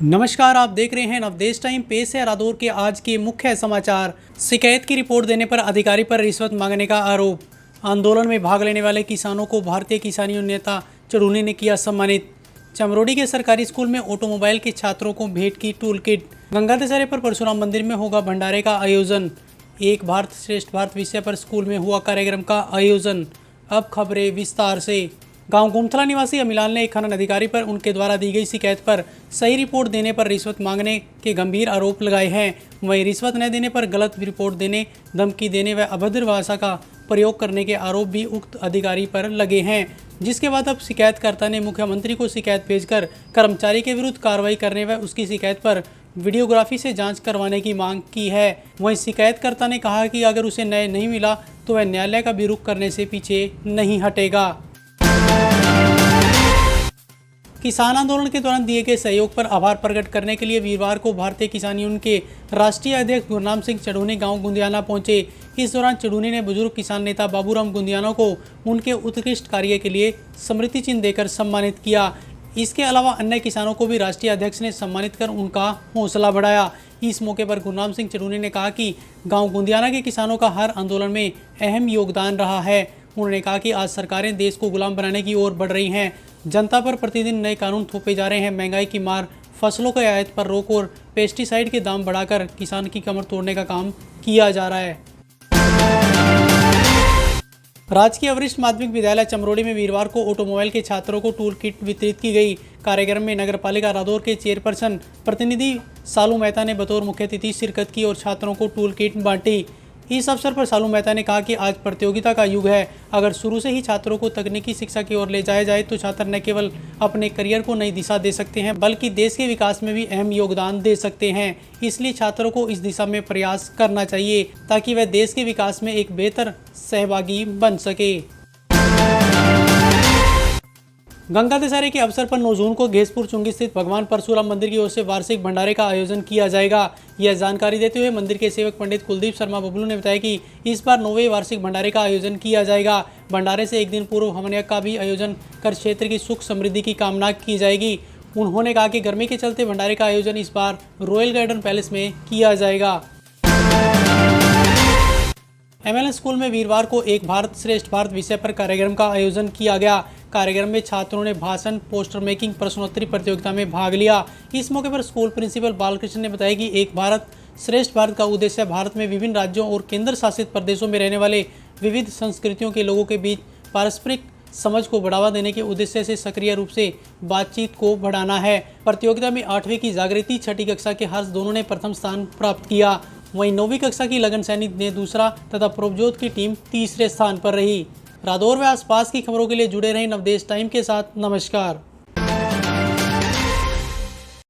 नमस्कार, आप देख रहे हैं नवदेश टाइम। पेश है रादौर के आज के मुख्य समाचार। शिकायत की रिपोर्ट देने पर अधिकारी पर रिश्वत मांगने का आरोप। आंदोलन में भाग लेने वाले किसानों को भारतीय किसान यूनियन नेता चढ़ूने ने किया सम्मानित। चमरोड़ी के सरकारी स्कूल में ऑटोमोबाइल के छात्रों को भेंट की टूल किट। गंगा दशहरे पर परशुराम मंदिर में होगा भंडारे का आयोजन। एक भारत श्रेष्ठ भारत विषय पर स्कूल में हुआ कार्यक्रम का आयोजन। अब खबरें विस्तार से। गांव गुमथला निवासी अमिलाल ने एक खनन अधिकारी पर उनके द्वारा दी गई शिकायत पर सही रिपोर्ट देने पर रिश्वत मांगने के गंभीर आरोप लगाए हैं। वहीं रिश्वत न देने पर गलत रिपोर्ट देने, धमकी देने व अभद्र भाषा का प्रयोग करने के आरोप भी उक्त अधिकारी पर लगे हैं, जिसके बाद अब शिकायतकर्ता ने मुख्यमंत्री को शिकायत भेजकर कर्मचारी के विरुद्ध कार्रवाई करने व उसकी शिकायत पर वीडियोग्राफी से जांच करवाने की मांग की है। वहीं शिकायतकर्ता ने कहा कि अगर उसे न्याय नहीं मिला तो वह न्यायालय का भी रुख करने से पीछे नहीं हटेगा। किसान आंदोलन के दौरान दिए गए सहयोग पर आभार प्रकट करने के लिए वीरवार को भारतीय किसान यूनियन के राष्ट्रीय अध्यक्ष गुरनाम सिंह चढ़ूनी गांव गुंदियाना पहुंचे। इस दौरान चढ़ूनी ने बुजुर्ग किसान नेता बाबूराम गुंदियाना को उनके उत्कृष्ट कार्य के लिए स्मृति चिन्ह देकर सम्मानित किया। इसके अलावा अन्य किसानों को भी राष्ट्रीय अध्यक्ष ने सम्मानित कर उनका हौसला बढ़ाया। इस मौके पर गुरनाम सिंह चढ़ूनी ने कहा कि गाँव गुंदियाना के किसानों का हर आंदोलन में अहम योगदान रहा है। उन्होंने कहा कि आज सरकारें देश को गुलाम बनाने की ओर बढ़ रही हैं। जनता पर प्रतिदिन नए कानून थोपे जा रहे हैं। महंगाई की मार, फसलों के आयात पर रोक और पेस्टिसाइड के दाम बढ़ाकर किसान की कमर तोड़ने का काम किया जा रहा है। राजकीय वरिष्ठ माध्यमिक विद्यालय चमरोड़ी में वीरवार को ऑटोमोबाइल के छात्रों को टूल किट वितरित की गई। कार्यक्रम में नगरपालिका रादौर के चेयरपर्सन प्रतिनिधि सालू मेहता ने बतौर मुख्य अतिथि शिरकत की और छात्रों को टूल किट बांटी। इस अवसर पर सालू मेहता ने कहा कि आज प्रतियोगिता का युग है। अगर शुरू से ही छात्रों को तकनीकी शिक्षा की ओर ले जाया जाए तो छात्र न केवल अपने करियर को नई दिशा दे सकते हैं बल्कि देश के विकास में भी अहम योगदान दे सकते हैं। इसलिए छात्रों को इस दिशा में प्रयास करना चाहिए ताकि वह देश के विकास में एक बेहतर सहभागी बन सके। गंगा दशहरे के अवसर पर 9 जून को घेसपुर चुंगी स्थित भगवान परशुराम मंदिर की ओर से वार्षिक भंडारे का आयोजन किया जाएगा। यह जानकारी देते हुए मंदिर के सेवक पंडित कुलदीप शर्मा बबलू ने बताया कि इस बार 9वें वार्षिक भंडारे का आयोजन किया जाएगा। भंडारे से एक दिन पूर्व हवन यज्ञ का भी आयोजन कर क्षेत्र की सुख समृद्धि की कामना की जाएगी। उन्होंने कहा कि गर्मी के चलते भंडारे का आयोजन इस बार रॉयल गार्डन पैलेस में किया जाएगा। एमएलएन स्कूल में वीरवार को एक भारत श्रेष्ठ भारत विषय पर कार्यक्रम का आयोजन किया गया। कार्यक्रम में छात्रों ने भाषण, पोस्टर मेकिंग, प्रश्नोत्तरी प्रतियोगिता में भाग लिया। इस मौके पर स्कूल प्रिंसिपल बालकृष्ण ने बताया कि एक भारत श्रेष्ठ भारत का उद्देश्य भारत में विभिन्न राज्यों और केंद्र शासित प्रदेशों में रहने वाले विविध संस्कृतियों के लोगों के बीच पारस्परिक समझ को बढ़ावा देने के उद्देश्य से सक्रिय रूप से बातचीत को बढ़ाना है। प्रतियोगिता में 8वीं की जागृति, 6ठी कक्षा के हर्ष दोनों ने प्रथम स्थान प्राप्त किया। वहीं 9वीं कक्षा की लगन सैनी ने दूसरा तथा प्रभजोत की टीम तीसरे स्थान पर रही। रादौर व आसपास की खबरों के लिए जुड़े रहें नवदेश टाइम के साथ। नमस्कार।